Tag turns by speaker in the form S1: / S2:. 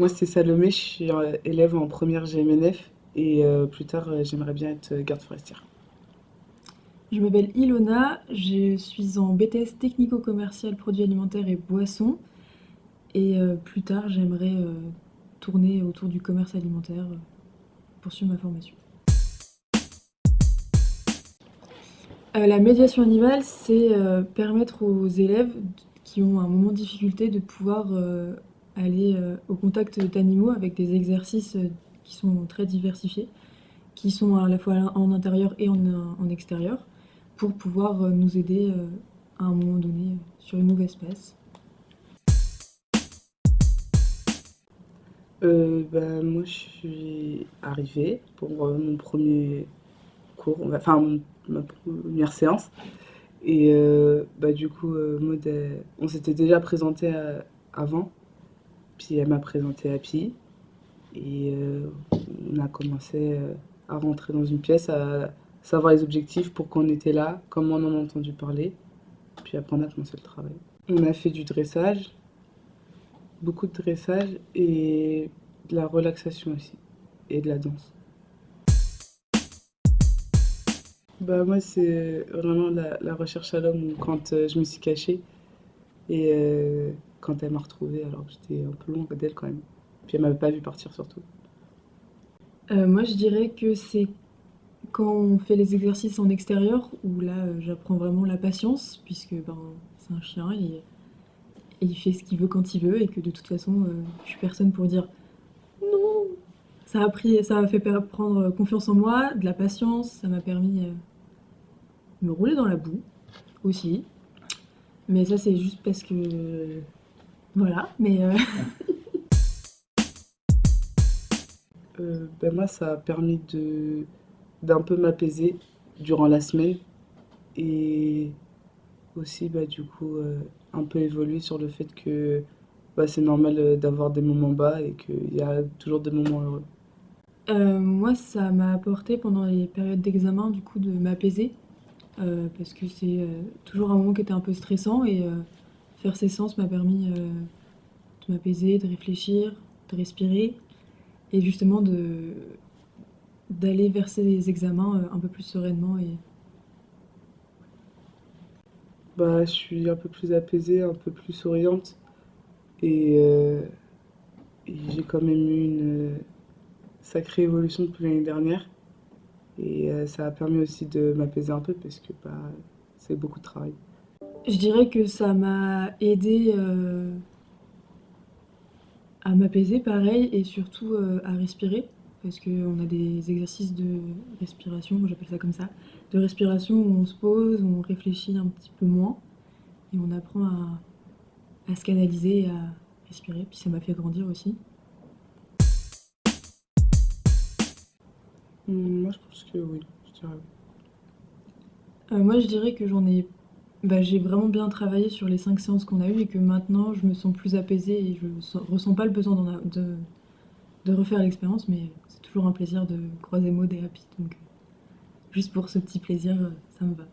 S1: Moi, c'est Salomé, je suis élève en première GMNF et plus tard, j'aimerais bien être garde forestière.
S2: Je m'appelle Ilona, je suis en BTS technico-commercial produits alimentaires et boissons. Et plus tard, j'aimerais tourner autour du commerce alimentaire, poursuivre ma formation. La médiation animale, c'est permettre aux élèves qui ont un moment de difficulté de pouvoir aller au contact d'animaux avec des exercices qui sont très diversifiés, qui sont à la fois en intérieur et en extérieur, pour pouvoir nous aider à un moment donné sur une mauvaise passe.
S1: Moi, je suis arrivée pour mon premier cours, enfin ma première séance. Et du coup, Maud, on s'était déjà présenté avant, puis elle m'a présenté Happy. Et on a commencé à rentrer dans une pièce, à savoir les objectifs, pourquoi on était là, comment on en a entendu parler. Puis après, on a commencé le travail. On a fait du dressage, beaucoup de dressage et de la relaxation aussi, et de la danse. Moi, c'est vraiment la recherche à l'homme quand je me suis cachée et quand elle m'a retrouvée alors que j'étais un peu loin d'elle quand même. Puis elle m'avait pas vu partir surtout.
S2: Moi, je dirais que c'est quand on fait les exercices en extérieur où là, j'apprends vraiment la patience puisque ben, c'est un chien et il fait ce qu'il veut quand il veut et que de toute façon, je suis personne pour dire non. Ça m'a fait prendre confiance en moi, de la patience, ça m'a permis de me rouler dans la boue aussi. Mais ça, c'est juste parce que voilà. Mais
S1: Moi, ça a permis d'un peu m'apaiser durant la semaine et aussi, du coup, un peu évoluer sur le fait que c'est normal d'avoir des moments bas et qu'il y a toujours des moments heureux.
S2: moi, ça m'a apporté pendant les périodes d'examen du coup de m'apaiser parce que c'est toujours un moment qui était un peu stressant et faire ces séances m'a permis de m'apaiser, de réfléchir, de respirer et justement d'aller vers ces examens un peu plus sereinement.
S1: Je suis un peu plus apaisée, un peu plus souriante et, et j'ai quand même eu une sacrée évolution depuis l'année dernière et ça a permis aussi de m'apaiser un peu parce que c'est beaucoup de travail.
S2: Je dirais que ça m'a aidé à m'apaiser pareil et surtout à respirer parce qu'on a des exercices de respiration, moi j'appelle ça comme ça, de respiration où on se pose, où on réfléchit un petit peu moins et on apprend à se canaliser et à respirer. Puis ça m'a fait grandir aussi.
S1: Moi, je pense que oui, je dirais oui.
S2: Moi je dirais que j'ai vraiment bien travaillé sur les 5 séances qu'on a eues et que maintenant je me sens plus apaisée et ressens pas le besoin de refaire l'expérience, mais c'est toujours un plaisir de croiser Maud et Happy. Donc juste pour ce petit plaisir, ça me va.